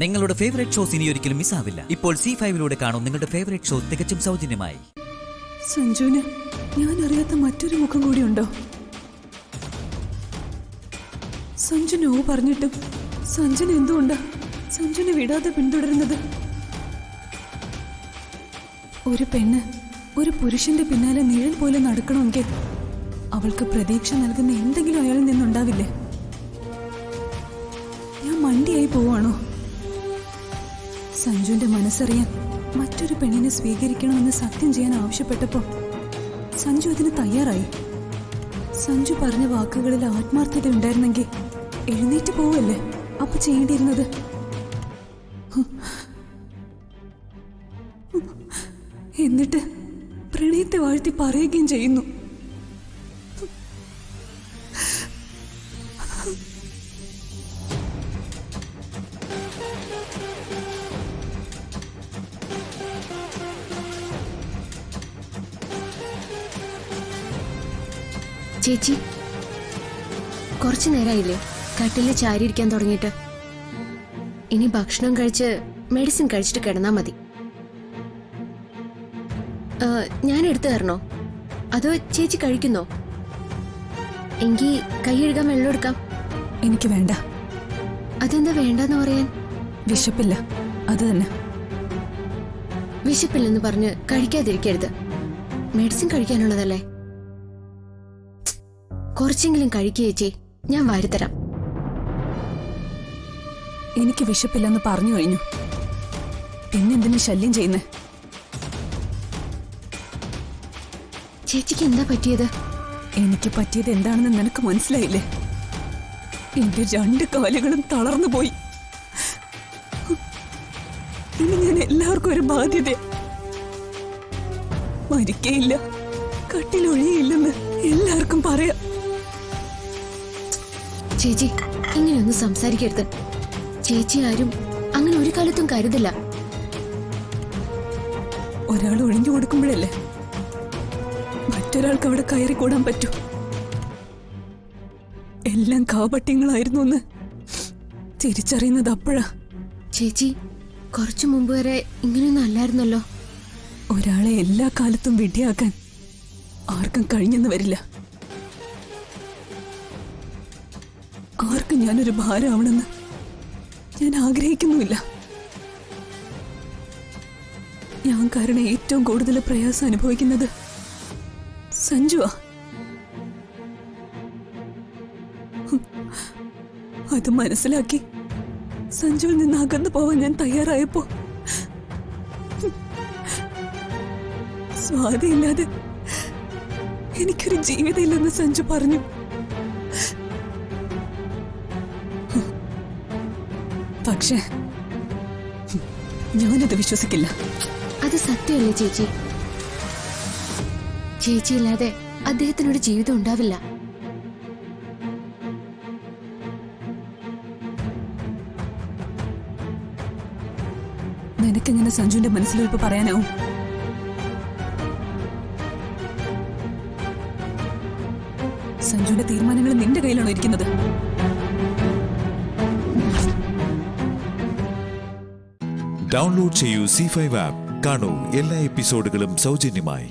നിങ്ങളുടെ favourite shows ഇനി ഒരിക്കലും മിസ്സാവില്ല. ഇപ്പോൾ C5-ലൂടെ കാണും നിങ്ങളുടെ ഫേവറേറ്റ് ഷോ തികച്ചും സൗജന്യമായി. സഞ്ജുവിന് ഞാൻ അറിയാത്ത മറ്റൊരു മുഖം കൂടിയുണ്ടോ? സഞ്ജു നോ പറഞ്ഞിട്ടും സഞ്ജന എന്തുകൊണ്ടാ സഞ്ജുനെ വിടാതെ പിന്തുടരുന്നത്? ഒരു പെണ്ണ് ഒരു പുരുഷന്റെ പിന്നാലെ നിഴൽ പോലെ നടക്കണമെങ്കിൽ അവൾക്ക് പ്രതീക്ഷ നൽകുന്ന എന്തെങ്കിലും അയാളിൽ നിന്നുണ്ടാവില്ലേ? ഞാൻ മണ്ടിയായി പോവാണോ? സഞ്ജുവിന്റെ മനസ്സറിയാൻ മറ്റൊരു പെണ്ണിനെ സ്വീകരിക്കണമെന്ന് സത്യം ചെയ്യാൻ ആവശ്യപ്പെട്ടപ്പോൾ സഞ്ജു അതിന് തയ്യാറായി. സഞ്ജു പറഞ്ഞ വാക്കുകളിൽ ആത്മാർത്ഥത ഉണ്ടായിരുന്നെങ്കിൽ എഴുന്നേറ്റ് പോവല്ലേ അപ്പൊ ചെയ്യേണ്ടിയിരുന്നത്? എന്നിട്ട് പ്രണയത്തെ വാഴ്ത്തി പറയുകയും ചെയ്യുന്നു. ചേച്ചി, കുറച്ചു നേരമായില്ലേ കട്ടിലിൽ ചാരിയിരിക്കാൻ തുടങ്ങിയിട്ട്? ഇനി ഭക്ഷണം കഴിച്ച് മെഡിസിൻ കഴിച്ചിട്ട് കിടന്നാ മതി. ഞാൻ എടുത്തു തരണോ അതോ ചേച്ചി കഴിക്കുന്നോ? എങ്കിൽ കൈ കഴുകാൻ വെള്ളം എടുക്കാം. എനിക്ക് വേണ്ട. അതെന്താ വേണ്ടെന്ന് പറയാൻ? വിശപ്പില്ല, അത് തന്നെ. വിശപ്പില്ലെന്ന് പറഞ്ഞ് കഴിക്കാതിരിക്കരുത്. മെഡിസിൻ കഴിക്കാനുള്ളതല്ലേ. കുറച്ചെങ്കിലും കഴിക്കുക ചേച്ചി, ഞാൻ വാരിത്തരാം. എനിക്ക് വിശപ്പില്ലെന്ന് പറഞ്ഞു കഴിഞ്ഞു. പിന്നെന്തിനു ശല്യം ചെയ്യുന്നേ? ചേച്ചിക്ക് എന്താ പറ്റിയത്? എനിക്ക് പറ്റിയത് എന്താണെന്ന് നിനക്ക് മനസ്സിലായില്ലേ? എന്റെ രണ്ട് കാലുകളും തളർന്നു പോയി. ഇനി ഞാൻ എല്ലാവർക്കും ഒരു ബാധ്യത. മരിക്കയില്ല, കട്ടിലൊഴിയില്ലെന്ന് എല്ലാവർക്കും പറയാം. ചേച്ചി, ഇങ്ങനെയൊന്നും സംസാരിക്കരുത്. ചേച്ചി ആരും അങ്ങനെ ഒരു കാലത്തും കരുതില്ല. ഒരാൾ ഒഴിഞ്ഞു കൊടുക്കുമ്പോഴല്ലേ മറ്റൊരാൾക്ക് അവിടെ കയറി കൂടാൻ പറ്റൂ. എല്ലാം കാപട്യങ്ങളായിരുന്നു എന്ന് തിരിച്ചറിയുന്നത് അപ്പോഴാ. ചേച്ചി, കുറച്ചു മുമ്പ് വരെ ഇങ്ങനെയൊന്നും അല്ലായിരുന്നല്ലോ. ഒരാളെ എല്ലാ കാലത്തും വിഡ്ഢിയാക്കാൻ ആർക്കും കഴിഞ്ഞെന്ന് വരില്ല. ആർക്കും ഞാനൊരു ഭാരമാവണമെന്ന് ഞാൻ ആഗ്രഹിക്കുന്നുമില്ല. ഞാൻ കാരണം ഏറ്റവും കൂടുതൽ പ്രയാസം അനുഭവിക്കുന്നത് സഞ്ജുവാ. അത് മനസ്സിലാക്കി സഞ്ജുവിൽ നിന്ന് അകന്നു പോവാൻ ഞാൻ തയ്യാറായപ്പോ സ്വാതിയില്ലാതെ എനിക്കൊരു ജീവിതമില്ലെന്ന് സഞ്ജു പറഞ്ഞു. പക്ഷേ ഞാനത് വിശ്വസിക്കില്ല. അത് സത്യമല്ലേ ചേച്ചി? ചേച്ചിയില്ലാതെ അദ്ദേഹത്തിനൊരു ജീവിതം ഉണ്ടാവില്ല. നിനക്കെങ്ങനെ സഞ്ജുവിന്റെ മനസ്സിലിരിപ്പ് പറയാനാവും? സഞ്ജുവിന്റെ തീരുമാനങ്ങൾ നിന്റെ കയ്യിലാണോ ഇരിക്കുന്നത്? ഡൗൺലോഡ് ചെയ്യൂ C5 ആപ്പ്. കാണൂ എല്ലാ എപ്പിസോഡുകളും സൗജന്യമായി.